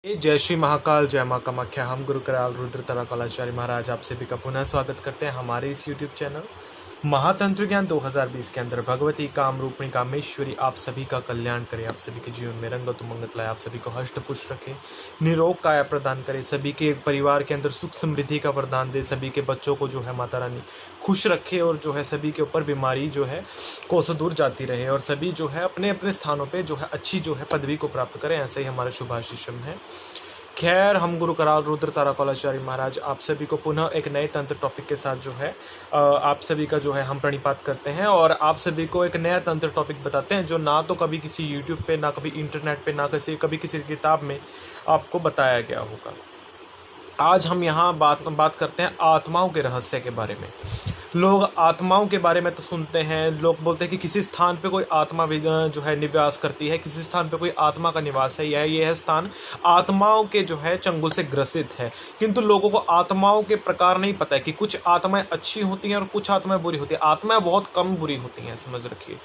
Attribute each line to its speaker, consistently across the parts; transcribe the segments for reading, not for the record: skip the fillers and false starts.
Speaker 1: जय श्री महाकाल, जय माँ कामाख्या। हम गुरु कराल रुद्र तराकालाचार्य महाराज आप सभी का पुनः स्वागत करते हैं हमारे इस YouTube चैनल महातंत्र ज्ञान 2020 के अंदर। भगवती काम रूपिणी कामेश्वरी आप सभी का कल्याण करे, आप सभी के जीवन में रंगत उमंगत लाए, आप सभी को हष्ट पुष्ट रखे, निरोग काया प्रदान करे, सभी के परिवार के अंदर सुख समृद्धि का वरदान दे, सभी के बच्चों को जो है माता रानी खुश रखे और जो है सभी के ऊपर बीमारी जो है कोसों दूर जाती रहे और सभी जो है अपने अपने स्थानों पे जो है अच्छी जो है पदवी को प्राप्त करें। ऐसे ही हमारे शुभाशीषम है। खैर, हम गुरु कराल रुद्र ताराकालाचार्य महाराज आप सभी को पुनः एक नए तंत्र टॉपिक के साथ जो है आप सभी का जो है हम प्रणिपात करते हैं और आप सभी को एक नया तंत्र टॉपिक बताते हैं जो ना तो कभी किसी YouTube पे, ना कभी इंटरनेट पे, ना कभी किसी किताब में आपको बताया गया होगा। आज हम यहाँ बात करते हैं आत्माओं के रहस्य के बारे में। लोग आत्माओं के बारे में तो सुनते हैं, लोग बोलते हैं कि किसी स्थान पे कोई आत्मा जो है निवास करती है, किसी स्थान पे कोई आत्मा का निवास है, यह स्थान आत्माओं के जो है चंगुल से ग्रसित है। किंतु लोगों को आत्माओं के प्रकार नहीं पता है कि कुछ आत्माएं अच्छी होती हैं और कुछ आत्माएं बुरी होती हैं। आत्माएं बहुत कम बुरी होती हैं, समझ रखिए।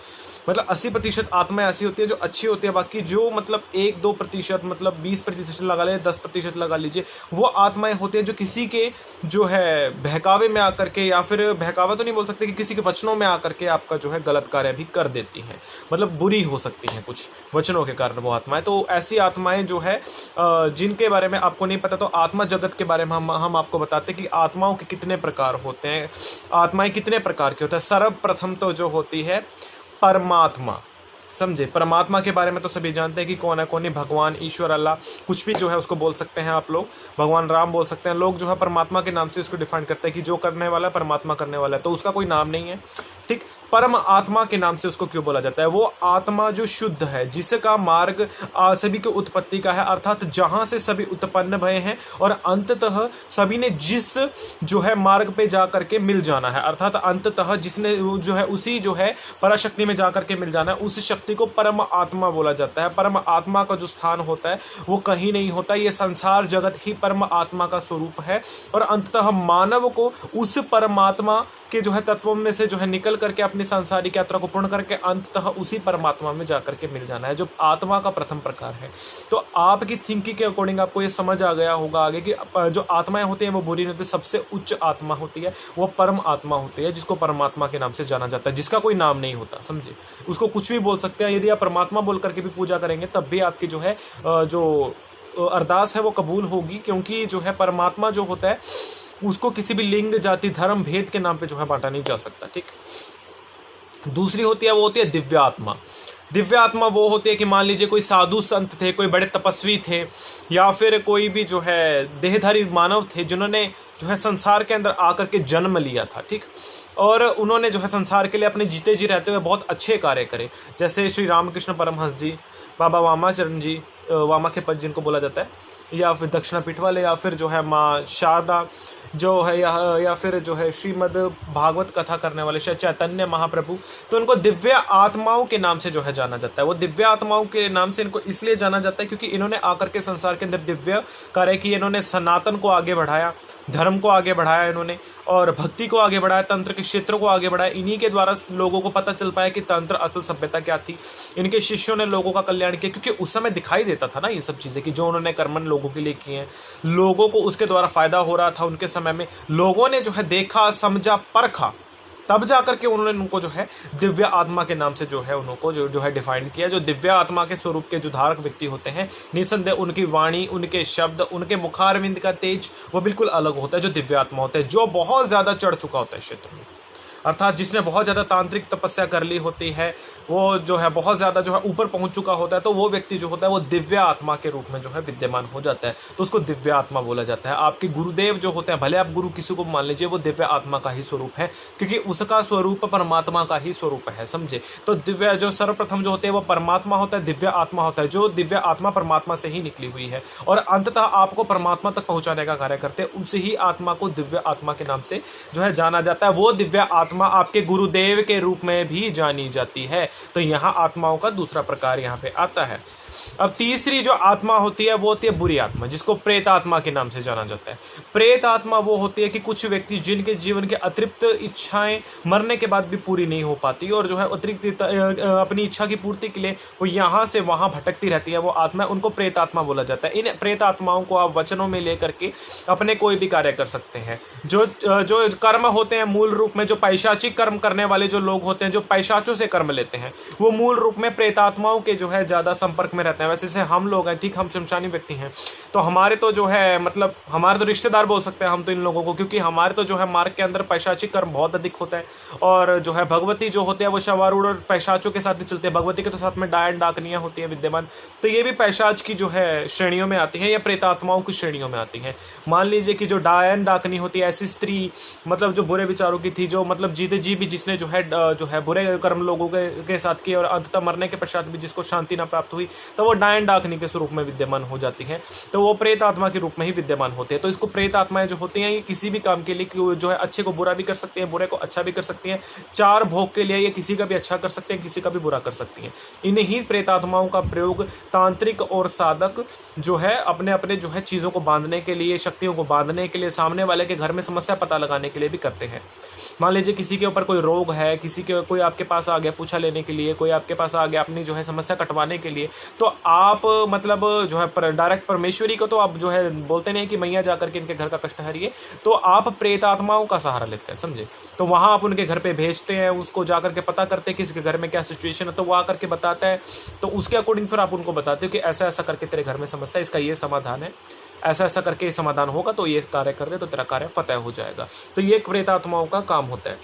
Speaker 1: मतलब 80% आत्माएं ऐसी होती है जो अच्छी होती है, बाकी जो मतलब 1-2% मतलब 20% लगा ले, 10% लगा लीजिए, वो आत्माएं होती है जो किसी के जो है बहकावे में आकर के, या फिर बहकावा तो नहीं बोल सकते कि किसी के वचनों में आकर के आपका जो है गलत कार्य भी कर देती हैं, मतलब बुरी हो सकती हैं कुछ वचनों के कारण वो आत्माएं। तो ऐसी आत्माएं जो है जिनके बारे में आपको नहीं पता, तो आत्मा जगत के बारे में हम आपको बताते हैं कि आत्माओं के कितने प्रकार होते हैं, आत्माएं कितने प्रकार की होती है। सर्वप्रथम तो जो होती है परमात्मा, समझे। परमात्मा के बारे में तो सभी जानते हैं कि कौन है, कौन नहीं, भगवान, ईश्वर, अल्लाह, कुछ भी जो है उसको बोल सकते हैं आप लोग, भगवान राम बोल सकते हैं। लोग जो है परमात्मा के नाम से उसको डिफाइन करते हैं कि जो करने वाला है परमात्मा करने वाला है, तो उसका कोई नाम नहीं है, ठीक। परम आत्मा के नाम से उसको क्यों बोला जाता है? वो आत्मा जो शुद्ध है, जिसका मार्ग सभी की उत्पत्ति का है, अर्थात जहां से सभी उत्पन्न भय हैं और अंततः सभी ने जिस जो है मार्ग पे जा करके मिल जाना है, अर्थात अंततः जिसने जो है उसी जो है पराशक्ति में जा करके मिल जाना है, उस शक्ति को परम आत्मा बोला जाता है। परम आत्मा का जो स्थान होता है वो कहीं नहीं होता, ये संसार जगत ही परम आत्मा का स्वरूप है और अंततः मानव को उस परमात्मा के जो है तत्वों में से जो है निकल करके अपनी सांसारिक यात्रा को पूर्ण करके अंततः उसी परमात्मा में जाकर के मिल जाना है, जो आत्मा का प्रथम प्रकार है। तो आपकी थिंकिंग के अकॉर्डिंग आपको ये समझ आ गया होगा आगे कि जो आत्माएं होती हैं वो बुरी नहीं होती, सबसे उच्च आत्मा होती है वो परम आत्मा होती है, जिसको परमात्मा के नाम से जाना जाता है, जिसका कोई नाम नहीं होता, समझे। उसको कुछ भी बोल सकते हैं, यदि आप परमात्मा बोल करके भी पूजा करेंगे तब भी आपकी जो है जो अरदास है वो कबूल होगी, क्योंकि जो है परमात्मा जो होता है उसको किसी भी लिंग, जाति, धर्म, भेद के नाम पे जो है बांटा नहीं जा सकता, ठीक। दूसरी होती है वो होती है दिव्य आत्मा। दिव्य आत्मा वो होती है कि मान लीजिए कोई साधु संत थे, कोई बड़े तपस्वी थे, या फिर कोई भी जो है देहधारी मानव थे जिन्होंने जो है संसार के अंदर आकर के जन्म लिया था, ठीक। और उन्होंने जो है संसार के लिए अपने जीते जी रहते हुए बहुत अच्छे कार्य करे, जैसे श्री रामकृष्ण परमहंस जी, बाबा वामाचरण जी, वामा के पद जिनको बोला जाता है, या फिर दक्षिणापीठ वाले, या फिर जो है माँ शारदा जो है, या फिर जो है श्रीमद् भागवत कथा करने वाले चैतन्य महाप्रभु, तो उनको दिव्य आत्माओं के नाम से जो है जाना जाता है। वो दिव्य आत्माओं के नाम से इनको इसलिए जाना जाता है क्योंकि इन्होंने आकर के संसार के अंदर दिव्य कार्य किए, इन्होंने सनातन को आगे बढ़ाया, धर्म को आगे बढ़ाया इन्होंने, और भक्ति को आगे बढ़ाया, तंत्र के क्षेत्र को आगे बढ़ाया। इन्हीं के द्वारा लोगों को पता चल पाया कि तंत्र असल सभ्यता क्या थी। इनके शिष्यों ने लोगों का कल्याण किया, क्योंकि उस समय दिखाई देता था ना ये सब चीजें कि जो उन्होंने कर्मन लोगों के लिए किए हैं, लोगों को उसके द्वारा फायदा हो रहा था। उनके समय में लोगों ने जो है देखा, समझा, परखा, तब जाकर के उन्होंने उनको जो है दिव्य आत्मा के नाम से जो है उनको जो है डिफाइन किया। जो दिव्य आत्मा के स्वरूप के जो धारक व्यक्ति होते हैं, निसंदेह उनकी वाणी, उनके शब्द, उनके मुखारविंद का तेज वो बिल्कुल अलग होता है। जो दिव्य आत्मा होता है, जो बहुत ज्यादा चढ़ चुका होता है क्षेत्र में, अर्थात जिसने बहुत ज़्यादा तांत्रिक तपस्या कर ली होती है, वो जो है बहुत ज़्यादा जो है ऊपर पहुंच चुका होता है, तो वो व्यक्ति जो होता है वो दिव्य आत्मा के रूप में जो है विद्यमान हो जाता है, तो उसको दिव्य आत्मा बोला जाता है। आपके गुरुदेव जो होते हैं, भले आप गुरु किसी को मान लीजिए, वो दिव्य आत्मा का ही स्वरूप है, क्योंकि उसका स्वरूप परमात्मा का ही स्वरूप है, समझे। तो दिव्य जो सर्वप्रथम जो होते हैं वो परमात्मा होता है, दिव्य आत्मा होता है, जो दिव्य आत्मा परमात्मा से ही निकली हुई है और अंततः आपको परमात्मा तक पहुंचाने का कार्य करते हैं। उसी ही आत्मा को दिव्य आत्मा के नाम से जो है जाना जाता है। वो दिव्य आत्मा आपके गुरुदेव के रूप में भी जानी जाती है। तो यहाँ आत्माओं का दूसरा प्रकार यहाँ पे आता है। अब तीसरी जो आत्मा होती है वो होती है बुरी आत्मा, जिसको प्रेत आत्मा के नाम से जाना जाता है। प्रेत आत्मा वो होती है कि कुछ व्यक्ति जिनके जीवन के अतिरिक्त इच्छाएं मरने के बाद भी पूरी नहीं हो पाती और जो है अतिरिक्त अपनी इच्छा की पूर्ति के लिए वो यहाँ से वहां भटकती रहती है, वो आत्मा, उनको प्रेत आत्मा बोला जाता है। इन प्रेत आत्माओं को आप वचनों में लेकर के अपने कोई भी कार्य कर सकते हैं। जो जो कर्म होते हैं मूल रूप में, जो पैशाचिक कर्म करने वाले जो लोग होते हैं, जो पैशाचों से कर्म लेते हैं, वो मूल रूप में प्रेत आत्माओं के जो है ज्यादा संपर्क में रहते हैं। वैसे से हम लोग हैं, ठीक, हम शमशानी व्यक्ति हैं, तो हमारे तो जो है मतलब हमारे तो रिश्तेदार बोल सकते हैं हम तो इन लोगों को, क्योंकि हमारे तो जो है मार्ग के अंदर पैशाचिक कर्म बहुत अधिक होता है। और जो है भगवती जो होते हैं वो शवारूढ़ और पैशाचों के साथ ही चलते हैं। भगवती के तो साथ में डायन डाकनियां होती हैं विद्यमान, तो ये भी पैशाच की जो है श्रेणियों में आती है या प्रेतात्माओं की श्रेणियों में आती है। मान लीजिए कि जो डायन डाकनी होती है, ऐसी स्त्री मतलब जो बुरे विचारों की थी, जो मतलब जीते जी भी जिसने जो है बुरे कर्म लोगों के साथ किए और अंततः मरने के पश्चात भी जिसको शांति न प्राप्त हुई, तो वो डायन डाकनी के स्वरूप में विद्यमान हो जाती है, तो वो प्रेत आत्मा के रूप में ही विद्यमान होते हैं। तो इसको प्रेत आत्माएं जो होती हैं ये किसी भी काम के लिए जो है अच्छे को बुरा भी कर सकती हैं, बुरे को अच्छा भी कर सकती हैं। चार भोग के लिए ये किसी का भी अच्छा कर सकते हैं, किसी का भी बुरा कर सकती हैं। इन्हीं प्रेत आत्माओं का प्रयोग तांत्रिक और साधक जो है अपने अपने जो है चीजों को बांधने के लिए, शक्तियों को बांधने के लिए, सामने वाले के घर में समस्या पता लगाने के लिए भी करते हैं। मान लीजिए किसी के ऊपर कोई रोग है, किसी के कोई आपके पास आ गया पूछा लेने के लिए, कोई आपके पास आ गया अपनी जो है समस्या कटवाने के लिए, तो आप मतलब जो है डायरेक्ट परमेश्वरी को तो आप जो है बोलते नहीं कि मैया जाकर के इनके घर का कष्ट हरिए, तो आप प्रेत आत्माओं का सहारा लेते हैं, समझे। तो वहां आप उनके घर पे भेजते हैं, उसको जाकर के पता करते हैं कि इसके घर में क्या सिचुएशन है, तो वो आकर के बताता है, तो उसके अकॉर्डिंग फिर आप उनको बताते हो कि ऐसा ऐसा करके तेरे घर में समस्या, इसका ये समाधान है, ऐसा ऐसा करके समाधान होगा, तो ये कार्य कर दे तो तेरा कार्य फतेह हो जाएगा। तो ये प्रेत आत्माओं का काम होता है,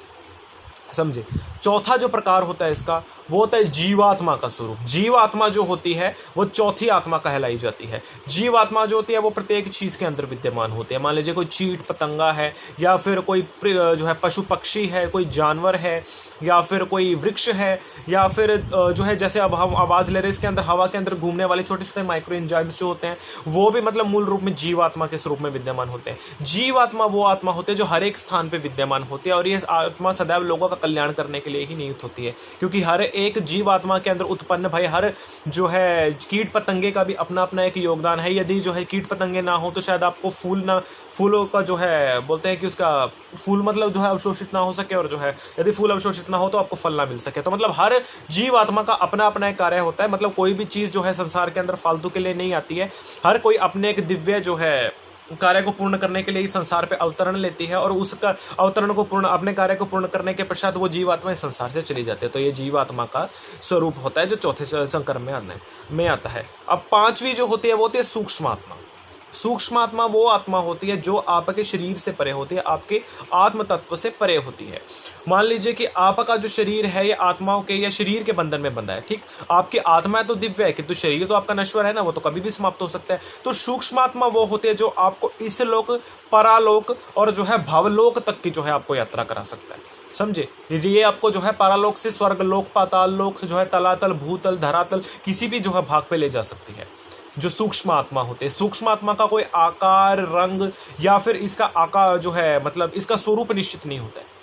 Speaker 1: समझे। चौथा जो प्रकार होता है इसका वो होता है जीवात्मा का स्वरूप। जीवात्मा जो होती है वो चौथी आत्मा कहलाई जाती है। जीवात्मा जो होती है वो प्रत्येक चीज के अंदर विद्यमान होती है। मान लीजिए कोई चीट पतंगा है, या फिर कोई जो है पशु पक्षी है, कोई जानवर है, या फिर कोई वृक्ष है, या फिर जो है जैसे अब हम आवाज ले रहे हैं, इसके अंदर हवा के अंदर घूमने वाले छोटे छोटे माइक्रो एंजाइम्स जो होते हैं, वो भी मतलब मूल रूप में जीवात्मा के स्वरूप में विद्यमान होते हैं। जीवात्मा वो आत्मा होते हैं जो हर एक स्थान पे विद्यमान होती है, और ये आत्मा सदैव लोगों का कल्याण करने के लिए ही नियुक्त होती है, क्योंकि हर एक जीवात्मा के अंदर उत्पन्न भाई हर जो है कीट पतंगे का भी अपना अपना एक योगदान है। यदि जो है कीट पतंगे ना हो तो शायद आपको फूलों का जो है बोलते हैं कि उसका फूल मतलब जो है अवशोषित ना हो सके, और जो है यदि फूल अवशोषित ना हो तो आपको फल ना मिल सके। तो मतलब हर जीवात्मा का अपना अपना एक कार्य होता है। मतलब कोई भी चीज जो है संसार के अंदर फालतू के लिए नहीं आती है। हर कोई अपने एक दिव्य जो है कार्य को पूर्ण करने के लिए ही संसार पे अवतरण लेती है, और उसका अवतरण को पूर्ण अपने कार्य को पूर्ण करने के पश्चात वो जीवात्मा इस संसार से चली जाती है। तो ये जीवात्मा का स्वरूप होता है जो चौथे संकर्म में आता है। अब पांचवी जो होती है वो होती है सूक्ष्म आत्मा। सूक्ष्म आत्मा वो आत्मा होती है जो आपके शरीर से परे होती है, आपके आत्म तत्व से परे होती है। मान लीजिए कि आपका जो शरीर है ये आत्माओं के या शरीर के बंधन में बंधा है, ठीक। आपकी आत्मा तो दिव्य है, किंतु शरीर तो आपका नश्वर है ना, वो तो कभी भी समाप्त हो सकता है। तो सूक्ष्म आत्मा वो होती है जो आपको इस लोक, परालोक और जो है भवलोक तक की जो है आपको यात्रा करा सकता है, समझे। ये आपको जो है परालोक से स्वर्ग लोक, पाताल लोक, जो है तलातल, भूतल, धरातल, किसी भी जो है भाग पे ले जा सकती है जो सूक्ष्म आत्मा होते हैं। सूक्ष्म आत्मा का कोई आकार, रंग या फिर इसका आकार जो है मतलब इसका स्वरूप निश्चित नहीं होता है।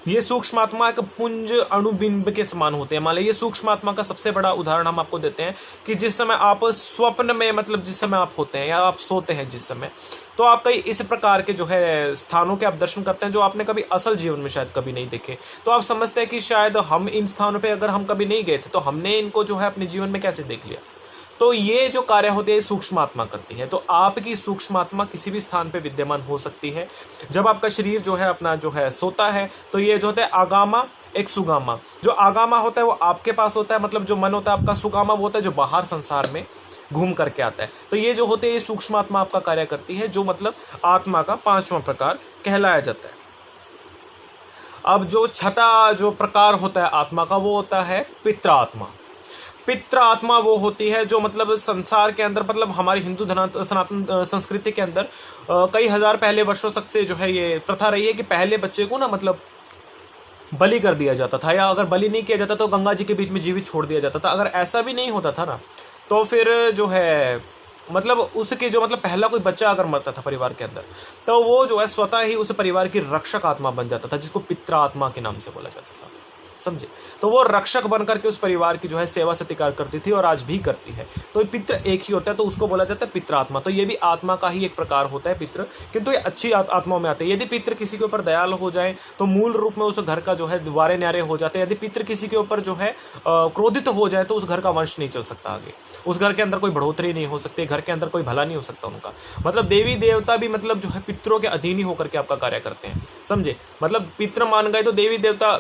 Speaker 1: ये सूक्ष्म आत्मा एक पुंज अणुबिंब के समान होते हैं। मान लीजिए सूक्ष्म आत्मा का सबसे बड़ा उदाहरण हम आपको देते हैं कि जिस समय आप स्वप्न में मतलब जिस समय आप होते हैं या आप सोते हैं जिस समय, तो आप कई इस प्रकार के जो है स्थानों के आप दर्शन करते हैं जो आपने कभी असल जीवन में शायद कभी नहीं देखे। तो आप समझते हैं कि शायद हम इन स्थानों पे अगर हम कभी नहीं गए थे तो हमने इनको जो है अपने जीवन में कैसे देख लिया। तो ये जो कार्य होते हैं सूक्ष्म आत्मा करती है। तो आपकी सूक्ष्म आत्मा किसी भी स्थान पे विद्यमान हो सकती है। जब आपका शरीर जो है अपना जो है सोता है तो ये जो होता है आगामा, एक सुगामा। जो आगामा होता है वो आपके पास होता है, मतलब जो मन होता है आपका। सुगामा वो होता है जो बाहर संसार में घूम करके आता है। तो ये जो होते हैं ये सूक्ष्म आत्मा आपका कार्य करती है, जो मतलब आत्मा का पांचवा प्रकार कहलाया जाता है। अब जो छठा जो प्रकार होता है आत्मा का वो होता है पित्र आत्मा। पित्र आत्मा वो होती है जो मतलब संसार के अंदर मतलब हमारी हिंदू सनातन संस्कृति के अंदर कई हजार पहले वर्षों तक से जो है ये प्रथा रही है कि पहले बच्चे को ना मतलब बलि कर दिया जाता था, या अगर बलि नहीं किया जाता तो गंगा जी के बीच में जीवित छोड़ दिया जाता था। अगर ऐसा भी नहीं होता था ना तो फिर जो है मतलब उसके जो मतलब पहला कोई बच्चा अगर मरता था परिवार के अंदर तो वो जो है स्वतः ही उस परिवार की रक्षक आत्मा बन जाता था, जिसको पित्र आत्मा के नाम से बोला जाता था, समझे। तो वो रक्षक बनकर के उस परिवार की जो है सेवा सत्कार करती थी और आज भी करती है। तो पितृ एक ही होता है, तो उसको बोला जाता है पितृआत्मा। तो ये भी आत्मा का ही एक प्रकार होता है पितृ, किंतु ये अच्छी आत्माओं में आते हैं। यदि पितृ किसी के ऊपर दयालु हो जाए तो मूल रूप में उस घर का जो है वारे न्यारे हो जाते हैं। यदि पितृ किसी के ऊपर जो है क्रोधित हो जाए तो उस घर का वंश नहीं चल सकता आगे, उस घर के अंदर कोई बढ़ोतरी नहीं हो सकती, घर के अंदर कोई भला नहीं हो सकता उनका। मतलब देवी देवता भी मतलब जो है पितरों के अधीन ही होकर के आपका कार्य करते हैं, समझे। मतलब पितृ मान गए तो देवी देवता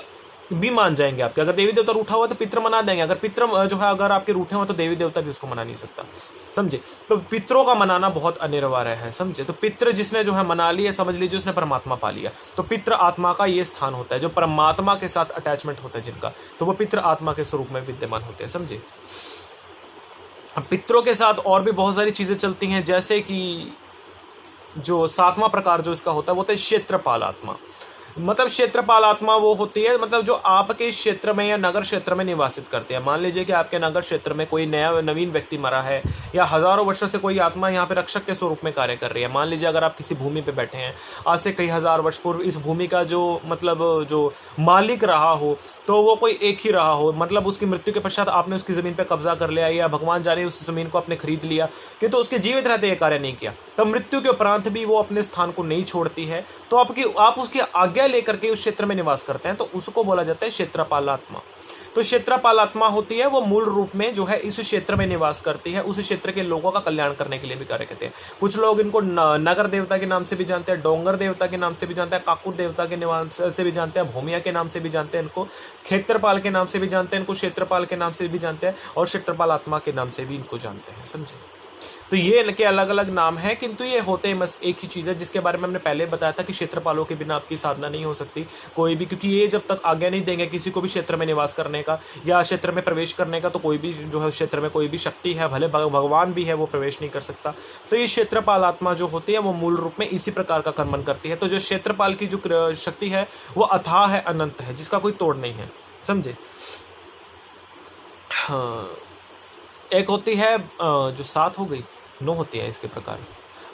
Speaker 1: भी मान जाएंगे आपके। अगर देवी देवता रूठा हुआ तो पितृ मना देंगे, अगर पितृ जो है अगर आपके रूठे हुए तो देवी देवता भी उसको मना नहीं सकता, समझे। तो पितरों का मनाना बहुत अनिवार्य है, समझे। तो पितृ जिसने जो है मना लिया, समझ लीजिए उसने परमात्मा पा लिया। तो पितृ आत्मा का ये स्थान होता है, जो परमात्मा के साथ अटैचमेंट होता है जिनका, तो वो पितृ आत्मा के स्वरूप में विद्यमान होते हैं, समझे। अब पितरों के साथ और भी बहुत सारी चीजें चलती हैं, जैसे कि जो 7वां प्रकार जो इसका होता है वो होता है क्षेत्रपाल आत्मा। मतलब क्षेत्रपाल आत्मा वो होती है मतलब जो आपके क्षेत्र में या नगर क्षेत्र में निवासित करते हैं। मान लीजिए कि आपके नगर क्षेत्र में कोई नवीन व्यक्ति मरा है, या हजारों वर्षों से कोई आत्मा यहाँ पे रक्षक के स्वरूप में कार्य कर रही है। मान लीजिए अगर आप किसी भूमि पे बैठे हैं, आज से कई हजार वर्ष पूर्व इस भूमि का जो मतलब जो मालिक रहा हो तो वो कोई एक ही रहा हो, मतलब उसकी मृत्यु के पश्चात आपने उसकी जमीन पे कब्जा कर लिया, या भगवान जाने उस जमीन को आपने खरीद लिया, किंतु उसके जीवित रहते ये कार्य नहीं किया, तब मृत्यु के उपरांत भी वो अपने स्थान को नहीं छोड़ती है। तो आप उसकी आज्ञा लेकर के उस क्षेत्र में निवास करते हैं, तो उसको बोला जाता है क्षेत्रपाल आत्मा। तो क्षेत्रपाल आत्मा होती है वो मूल रूप में जो है इस क्षेत्र में निवास करती है, उस क्षेत्र के लोगों का कल्याण करने के लिए भी कार्य करते हैं। कुछ लोग इनको नगर देवता के नाम से भी जानते हैं, डोंगर देवता के नाम से भी जानते हैं, काकुर देवता के नाम से भी जानते हैं, भूमिया के नाम से भी जानते हैं, इनको क्षेत्रपाल के नाम से भी जानते हैं, इनको क्षेत्रपाल के नाम से भी जानते हैं, और क्षेत्रपाल आत्मा के नाम से भी इनको जानते हैं, समझे। तो ये इनके अलग अलग नाम है, किंतु ये होते हैं बस एक ही चीज़ है, जिसके बारे में हमने पहले बताया था कि क्षेत्रपालों के बिना आपकी साधना नहीं हो सकती कोई भी, क्योंकि ये जब तक आज्ञा नहीं देंगे किसी को भी क्षेत्र में निवास करने का या क्षेत्र में प्रवेश करने का, तो कोई भी जो है क्षेत्र में कोई भी शक्ति है, भले भगवान भी है, वो प्रवेश नहीं कर सकता। तो ये क्षेत्रपाल आत्मा जो होती है वो मूल रूप में इसी प्रकार का कर्मन करती है। तो जो क्षेत्रपाल की जो शक्ति है वो अथाह है, अनंत है, जिसका कोई तोड़ नहीं है, समझे। हाँ, एक होती है जो 7 हो गई, 9 होती है इसके प्रकार।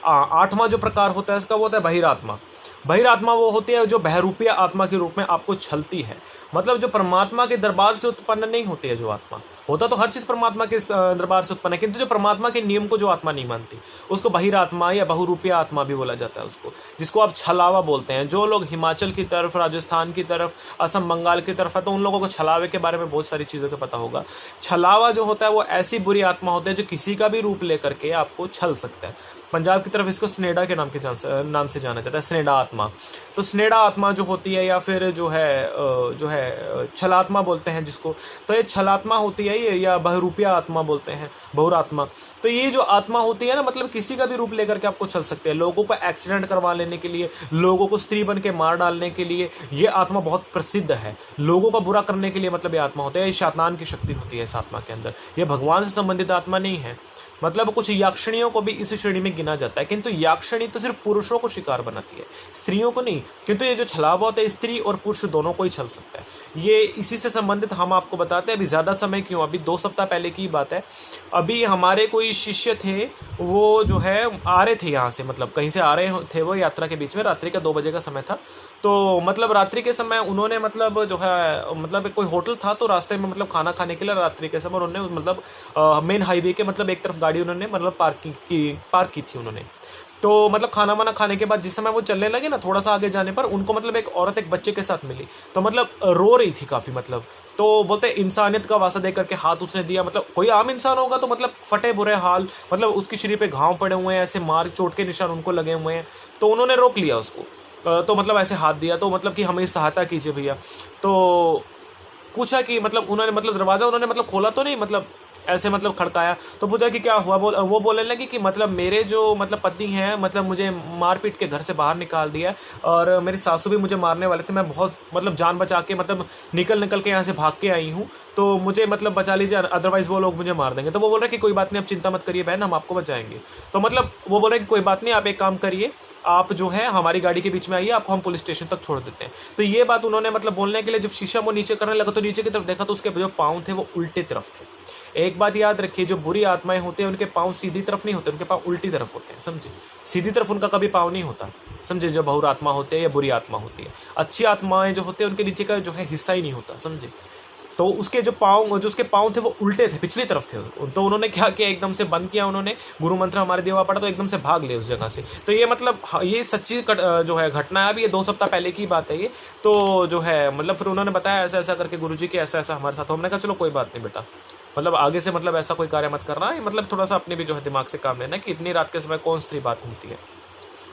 Speaker 1: 8वां जो प्रकार होता है इसका वो होता है बहिरात्मा। बहिरात्मा वो होती है जो बहरूपीय आत्मा के रूप में आपको छलती है, मतलब जो परमात्मा के दरबार से उत्पन्न नहीं होती है। जो आत्मा होता तो हर चीज परमात्मा के दरबार से उत्पन्न है, किंतु जो परमात्मा के नियम को जो आत्मा नहीं मानती उसको बहिरात्मा या बहुरूपीय आत्मा भी बोला जाता है उसको, जिसको आप छलावा बोलते हैं। जो लोग हिमाचल की तरफ, राजस्थान की तरफ, असम, बंगाल की तरफ है तो उन लोगों को छलावे के बारे में बहुत सारी चीज़ों का पता होगा। छलावा जो होता है वो ऐसी बुरी आत्मा होती है जो किसी का भी रूप लेकर के आपको छल सकता है। पंजाब की तरफ इसको स्नेडा के नाम से जाना जाता है, स्नेडा आत्मा। तो स्नेडा आत्मा जो होती है या फिर जो है छलात्मा बोलते हैं जिसको, तो ये छलात्मा होती है ये, या बहुरूपिया आत्मा बोलते हैं, बहुरात्मा। तो ये जो आत्मा होती है ना, मतलब किसी का भी रूप लेकर के आपको छल सकते हैं। लोगों को एक्सीडेंट करवा लेने के लिए, लोगों को स्त्री बन के मार डालने के लिए ये आत्मा बहुत प्रसिद्ध है। लोगों का बुरा करने के लिए मतलब ये आत्मा होती है, ये शैतान की शक्ति होती है इस आत्मा के अंदर। ये भगवान से संबंधित आत्मा नहीं है। मतलब कुछ याक्षणियों को भी इस श्रेणी में गिना जाता है, किंतु याक्षणी तो सिर्फ पुरुषों को शिकार बनाती है, स्त्रियों को नहीं। किंतु ये जो छलावा होता है स्त्री और पुरुष दोनों को ही छल सकता है। ये इसी से संबंधित हम आपको बताते हैं। अभी ज्यादा समय क्यों, अभी 2 सप्ताह पहले की बात है। अभी हमारे कोई शिष्य थे, वो जो है आ रहे थे यहाँ से, मतलब कहीं से आ रहे थे वो यात्रा के बीच में। रात्रि का 2 बजे का समय था। तो मतलब रात्रि के समय उन्होंने मतलब जो है मतलब कोई होटल था, तो रास्ते में मतलब खाना खाने के लिए रात्रि के समय उन्होंने मतलब मेन हाईवे के मतलब एक तरफ गाड़ी उन्होंने मतलब पार्क की थी उन्होंने। तो मतलब खाना वाना खाने के बाद जिस समय वो चलने लगे ना, थोड़ा सा आगे जाने पर उनको मतलब एक औरत एक बच्चे के साथ मिली, तो मतलब रो रही थी काफी। मतलब तो बोलते इंसानियत का वास्ता देकर के हाथ उसने दिया। मतलब कोई आम इंसान होगा तो मतलब फटे बुरे हाल, मतलब उसकी शरीर पे घाव पड़े हुए हैं, ऐसे मार चोट के निशान उनको लगे हुए हैं। तो उन्होंने रोक लिया उसको, तो मतलब ऐसे हाथ दिया, तो मतलब कि हमें सहायता कीजिए भैया। तो पूछा कि मतलब उन्होंने मतलब दरवाजा उन्होंने मतलब खोला तो नहीं, मतलब ऐसे मतलब खड़काया। तो पूछा कि क्या हुआ। वो बोलने लगी कि मतलब मेरे जो मतलब पति हैं, मतलब मुझे मार पीट के घर से बाहर निकाल दिया, और मेरी सासू भी मुझे मारने वाले थे। मैं बहुत मतलब जान बचा के मतलब निकल के यहाँ से भाग के आई हूँ, तो मुझे मतलब बचा लीजिए, अदरवाइज वो लोग मुझे मार देंगे। तो वो बोल रहे कि कोई बात नहीं, आप चिंता मत करिए बहन, हम आपको बचाएंगे। तो मतलब वो बोल रहे कि कोई बात नहीं, आप एक काम करिए, आप जो है हमारी गाड़ी के बीच में आइए, आपको हम पुलिस स्टेशन तक छोड़ देते हैं। तो ये बात उन्होंने मतलब बोलने के लिए जब शीशा वो नीचे करने लगा, तो नीचे की तरफ देखा तो उसके जो पाँव थे वो उल्टे तरफ थे, एक बात याद रखिए, जो बुरी आत्माएं होते हैं उनके पाँव सीधी तरफ नहीं होते, उनके पाँव उल्टी तरफ होते हैं, समझे। सीधी तरफ उनका कभी पाँव नहीं होता, समझे। जो बहुर आत्मा होते हैं या बुरी आत्मा होती है, अच्छी आत्माएं जो होते हैं उनके नीचे का जो है हिस्सा ही नहीं होता, समझे। तो उसके जो उसके पाँव थे वो उल्टे थे, पिछली तरफ थे। तो उन्होंने क्या किया, एकदम से बंद किया उन्होंने, गुरु मंत्र हमारे देवा पड़ा तो एकदम से भाग ले उस जगह से। तो ये मतलब ये सच्ची जो है घटना है, अभी ये 2 सप्ताह पहले की बात है ये। तो जो है मतलब फिर उन्होंने बताया ऐसा ऐसा करके गुरुजी कि ऐसा ऐसा हमारे साथ। हमने कहा चलो कोई बात नहीं बेटा, मतलब आगे से मतलब ऐसा कोई कार्य मत करना है, मतलब थोड़ा सा अपने भी जो है दिमाग से काम लेना कि इतनी रात के समय कौन स्त्री बात घूमती है,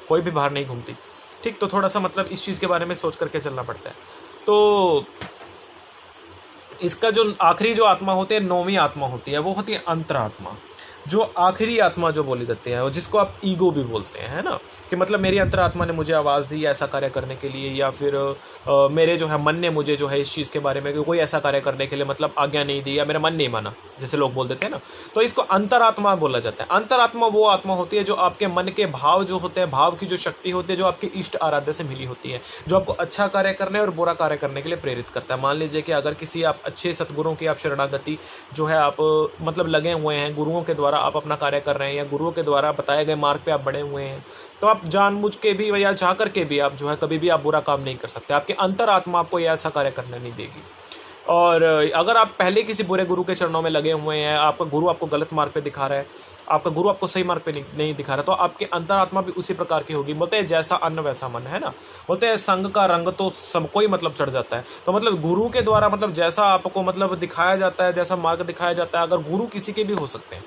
Speaker 1: कोई भी बाहर नहीं घूमती, ठीक। तो थोड़ा सा मतलब इस चीज़ के बारे में सोच करके चलना पड़ता है। तो इसका जो आखिरी जो आत्मा होती है, 9वीं आत्मा होती है, वो होती है अंतरात्मा। जो आखिरी आत्मा जो बोली जाती है, जिसको आप ईगो भी बोलते हैं, है ना, कि मतलब मेरी अंतरात्मा ने मुझे आवाज़ दी ऐसा कार्य करने के लिए, या फिर मेरे जो है मन ने मुझे जो है इस चीज़ के बारे में कोई ऐसा कार्य करने के लिए मतलब आज्ञा नहीं दी, या मेरा मन नहीं माना, जैसे लोग बोल देते हैं ना। तो इसको अंतरात्मा बोला जाता है। अंतरात्मा वो आत्मा होती है जो आपके मन के भाव जो होते हैं, भाव की जो शक्ति होती है, जो आपके इष्ट आराध्य से मिली होती है, जो आपको अच्छा कार्य करने और बुरा कार्य करने के लिए प्रेरित करता है। मान लीजिए कि अगर किसी आप अच्छे सतगुरुओं की आप शरणागति जो है आप मतलब लगे हुए हैं, गुरुओं के द्वारा आप अपना कार्य कर रहे हैं, या गुरुओं के द्वारा बताए गए मार्ग पे आप बढ़े हुए हैं, तो आप जानबूझ के भी या चाह करके भी आप जो है कभी भी आप बुरा काम नहीं कर सकते। आपकी अंतरात्मा आपको यह ऐसा कार्य करने नहीं देगी। और अगर आप पहले किसी बुरे गुरु के चरणों में लगे हुए हैं, आपका गुरु आपको गलत मार्ग पे दिखा रहा है, आपका गुरु आपको सही मार्ग पे नहीं दिखा रहा, तो आपकी अंतरात्मा भी उसी प्रकार की होगी। बोलते हैं जैसा अन्न वैसा मन, है ना। बोलते हैं संग का रंग तो सबको ही मतलब चढ़ जाता है। तो मतलब गुरु के द्वारा मतलब जैसा आपको मतलब दिखाया जाता है, जैसा मार्ग दिखाया जाता है, अगर गुरु किसी के भी हो सकते हैं।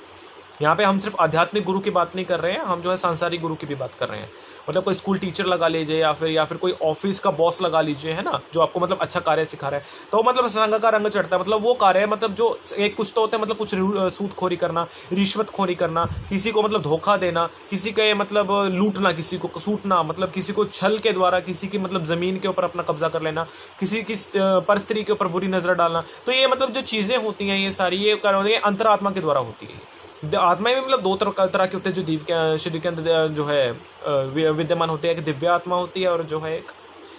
Speaker 1: यहाँ पे हम सिर्फ आध्यात्मिक गुरु की बात नहीं कर रहे हैं, हम जो है सांसारिक गुरु की भी बात कर रहे हैं। मतलब कोई स्कूल टीचर लगा लीजिए, या फिर कोई ऑफिस का बॉस लगा लीजिए, है ना, जो आपको मतलब अच्छा कार्य सिखा रहा है, तो मतलब संग का रंग चढ़ता है। मतलब वो कार्य मतलब जो एक कुछ तो होता है, मतलब कुछ सूदखोरी करना, रिश्वतखोरी करना, किसी को मतलब धोखा देना, किसी के मतलब लूटना, किसी को सूटना, मतलब किसी को छल के द्वारा किसी की मतलब जमीन के ऊपर अपना कब्जा कर लेना, किसी की परस्त्री के ऊपर बुरी नजर डालना। तो ये मतलब जो चीजें होती हैं, ये सारी ये अंतरात्मा के द्वारा होती है। आत्माएं भी मतलब 2 तरह की होती है, जो शरीर के अंदर जो है विद्यमान होती है। एक दिव्य आत्मा होती है और जो है एक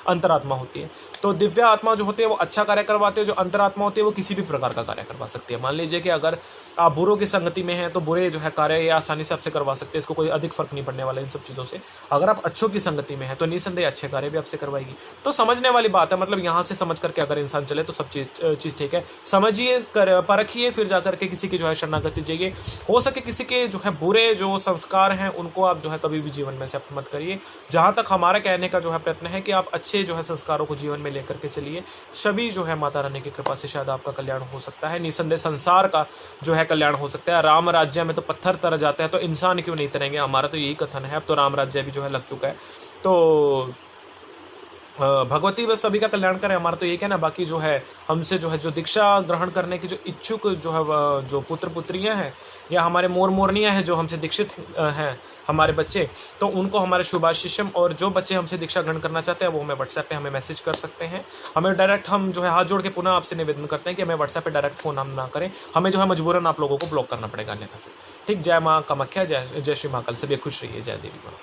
Speaker 1: अंतरात्मा होती है। तो दिव्य आत्मा जो होती है वो अच्छा कार्य करवाते हैं, जो अंतरात्मा होती है वो किसी भी प्रकार का कार्य करवा सकती है। मान लीजिए कि अगर आप बुरों की संगति में हैं तो बुरे जो है कार्य ये आसानी से आपसे करवा सकते हैं, इसको कोई अधिक फर्क नहीं पड़ने वाला इन सब चीज़ों से। अगर आप अच्छों की संगति में हैं तो निसंदेह अच्छे कार्य भी आपसे करवाएगी। तो समझने वाली बात है, मतलब यहाँ से समझ करके अगर इंसान चले तो सब चीज़ ठीक है। समझिए, परखिए, फिर जाकर के किसी की जो है शरणागति चाहिए। हो सके किसी के जो है बुरे जो संस्कार हैं उनको आप जो है कभी भी जीवन में एक्सेप्ट मत करिए। जहाँ तक हमारा कहने का जो है प्रयत्न है कि आप अच्छे जो है संस्कारों को जीवन में लेकर के चलिए। सभी जो है माता रानी की कृपा से शायद आपका कल्याण हो सकता है, निसंदेह संसार का जो है कल्याण हो सकता है। राम राज्य में तो पत्थर तर जाते हैं, तो इंसान क्यों नहीं तरेंगे, हमारा तो यही कथन है। अब तो राम राज्य भी जो है लग चुका है। तो भगवती बस सभी का कल्याण करें, हमारा तो ये कहना। बाकी जो है हमसे जो है जो दीक्षा ग्रहण करने की जो इच्छुक जो है जो पुत्र पुत्रियां हैं या हमारे मोर मोरनियां हैं जो हमसे दीक्षित हैं, हमारे बच्चे, तो उनको हमारे शुभाशिष्यम। और जो बच्चे हमसे दीक्षा ग्रहण करना चाहते हैं वो हमें व्हाट्सएप पे हमें मैसेज कर सकते हैं। हमें डायरेक्ट हम जो है हाथ जोड़ के पुनः आपसे निवेदन करते हैं कि हमें व्हाट्सएप पे डायरेक्ट फ़ोन हम ना करें, हमें जो है मजबूरन आप लोगों को ब्लॉक करना पड़ेगा अन्यथा फिर। ठीक। जय माँ कामाख्या, जय श्री महाकाल। सभी खुश रहिए। जय देवी माँ।